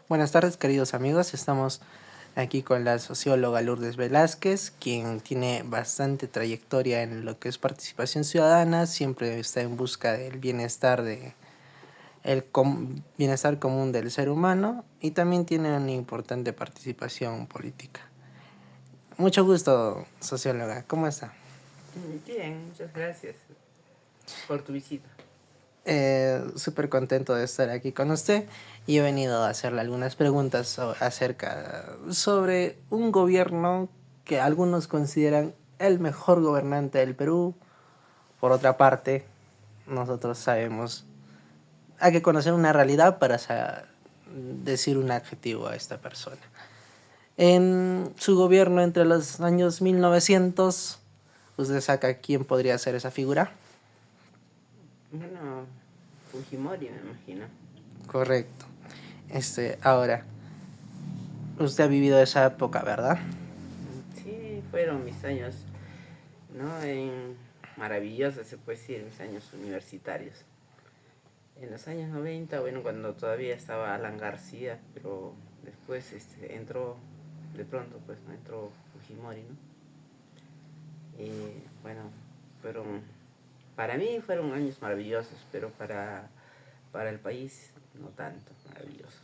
Buenas tardes, queridos amigos. Estamos aquí con la socióloga Lourdes Velázquez, quien tiene bastante trayectoria en lo que es participación ciudadana, siempre está en busca del bienestar bienestar común del ser humano y también tiene una importante participación política. Mucho gusto, socióloga. ¿Cómo está? Bien, muchas gracias por tu visita. Súper contento de estar aquí con usted y he venido a hacerle algunas preguntas sobre un gobierno que algunos consideran el mejor gobernante del Perú. Por otra parte, nosotros sabemos, hay que conocer una realidad para decir un adjetivo a esta persona. En su gobierno entre los años 1900, ¿usted saca quién podría ser esa figura? Bueno, Fujimori me imagino. Correcto. Ahora, usted ha vivido esa época, ¿verdad? Sí, fueron mis años, ¿no? Maravillosos, se puede decir, mis años universitarios. En los años 90, bueno, cuando todavía estaba Alan García, pero después entró, de pronto, pues, ¿no? Entró Fujimori, ¿no? Y bueno, fueron, para mí fueron años maravillosos, pero para el país no tanto maravillosos.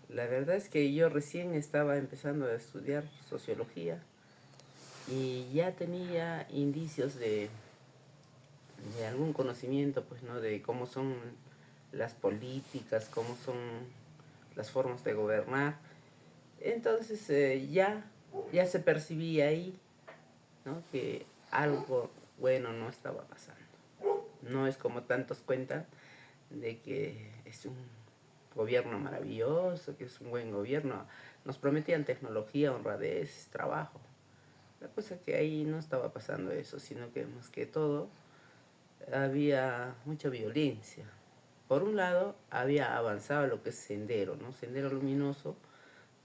La verdad es que yo recién estaba empezando a estudiar sociología y ya tenía indicios de algún conocimiento, pues, ¿no? De cómo son las políticas, cómo son las formas de gobernar. Entonces ya se percibía ahí, ¿no? Que algo bueno no estaba pasando. No es como tantos cuentan de que es un gobierno maravilloso, que es un buen gobierno. Nos prometían tecnología, honradez, trabajo. La cosa es que ahí no estaba pasando eso, sino que más que todo había mucha violencia. Por un lado, había avanzado lo que es Sendero, ¿no? Sendero Luminoso.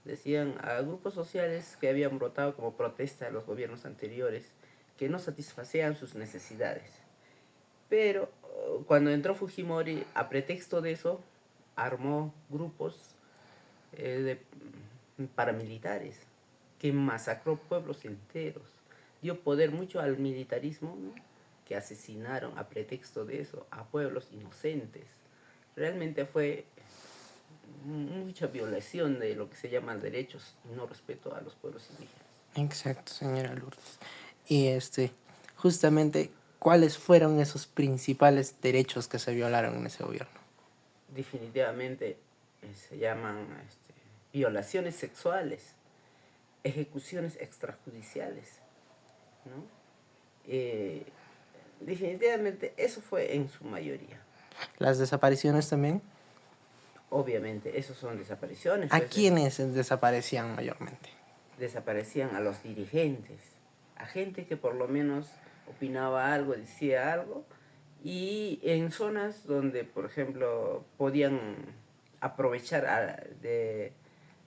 Decían a grupos sociales que habían brotado como protesta a los gobiernos anteriores, que no satisfacían sus necesidades. Pero cuando entró Fujimori, a pretexto de eso, armó grupos de paramilitares que masacró pueblos enteros. Dio poder mucho al militarismo, ¿no? Que asesinaron a pretexto de eso a pueblos inocentes. Realmente fue mucha violación de lo que se llaman derechos y no respeto a los pueblos indígenas. Exacto, señora Lourdes. Y justamente, ¿cuáles fueron esos principales derechos que se violaron en ese gobierno? Definitivamente se llaman violaciones sexuales, ejecuciones extrajudiciales, ¿no? Eh, Definitivamente eso fue en su mayoría. ¿Las desapariciones también? Obviamente, esos son desapariciones, ¿A pues quiénes desaparecían mayormente? desaparecían a los dirigentes, a gente que por lo menos opinaba algo, decía algo, y en zonas donde, por ejemplo, podían aprovechar de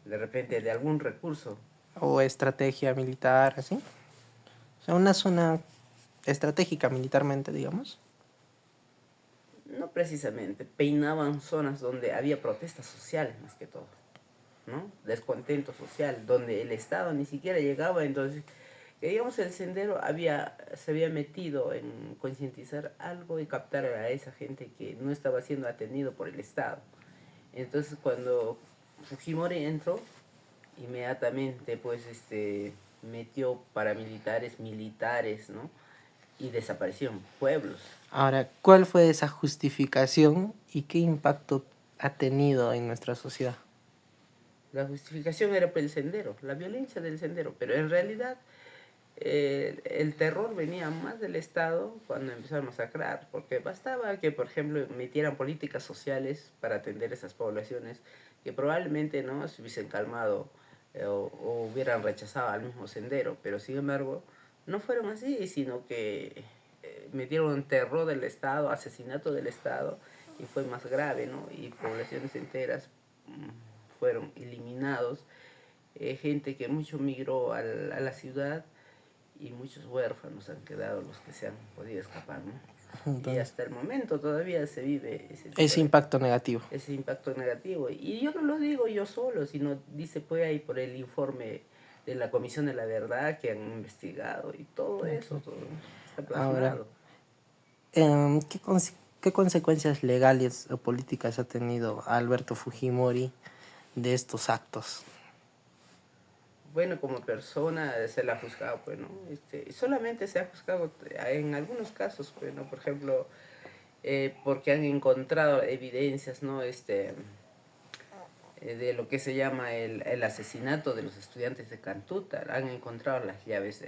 repente de algún recurso. ¿O estrategia militar, así? O sea, una zona estratégica militarmente, digamos. No precisamente, peinaban zonas donde había protestas sociales más que todo, ¿no? Descontento social, donde el Estado ni siquiera llegaba. Entonces, digamos, el Sendero se había metido en concientizar algo y captar a esa gente que no estaba siendo atendido por el Estado. Entonces, cuando Fujimori entró, inmediatamente pues metió paramilitares, militares, ¿no? Y desaparecieron pueblos. Ahora, ¿cuál fue esa justificación y qué impacto ha tenido en nuestra sociedad? La justificación era por el Sendero, la violencia del Sendero, pero en realidad el terror venía más del Estado cuando empezaron a masacrar, porque bastaba que, por ejemplo, metieran políticas sociales para atender esas poblaciones que probablemente no se hubiesen calmado o hubieran rechazado al mismo Sendero, pero sin embargo no fueron así, sino que metieron terror del Estado, asesinato del Estado, y fue más grave, ¿no? Y poblaciones enteras fueron eliminados, gente que mucho migró a la ciudad y muchos huérfanos han quedado los que se han podido escapar, ¿no? Y Entonces, hasta el momento todavía se vive ese impacto negativo. ese impacto negativo. Y yo no lo digo yo solo, sino dice pues ahí por el informe de la Comisión de la Verdad que han investigado y todo eso, Ok. todo está Ahora, plasmado. ¿qué consecuencias legales o políticas ha tenido Alberto Fujimori de estos actos? Bueno, como persona se la ha juzgado, pues, ¿no? Solamente se ha juzgado en algunos casos, pues, ¿no? Por ejemplo, porque han encontrado evidencias, ¿no? De lo que se llama el asesinato de los estudiantes de Cantuta. Han encontrado las llaves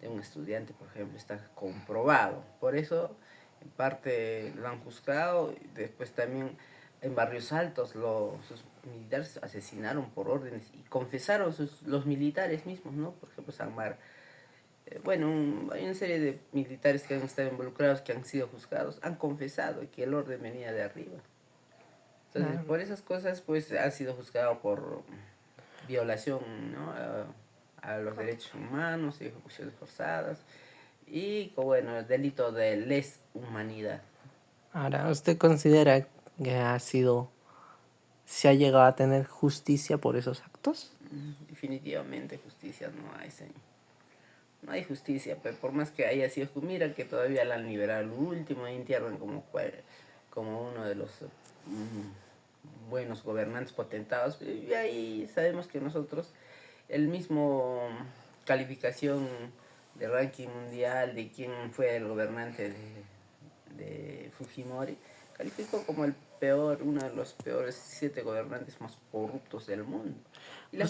de un estudiante, por ejemplo, está comprobado. Por eso, en parte lo han juzgado. Después también en Barrios Altos sus militares asesinaron por órdenes y confesaron los militares mismos, ¿no? Por ejemplo, San Mar. Bueno, hay una serie de militares que han estado involucrados, que han sido juzgados, han confesado que el orden venía de arriba. Entonces, Claro. por esas cosas, pues ha sido juzgado por violación, ¿no? A los derechos humanos y ejecuciones forzadas. Y, bueno, el delito de lesa humanidad. Ahora, ¿usted considera que se ha llegado a tener justicia por esos actos? Definitivamente justicia no hay, señor. No hay justicia, pero por más que haya sido, mira que todavía la han liberado el último y entierran como uno de los buenos gobernantes potentados. Y ahí sabemos que nosotros, el mismo calificación de ranking mundial de quién fue el gobernante de Fujimori, calificó como el peor, uno de los peores 7 gobernantes más corruptos del mundo. Y la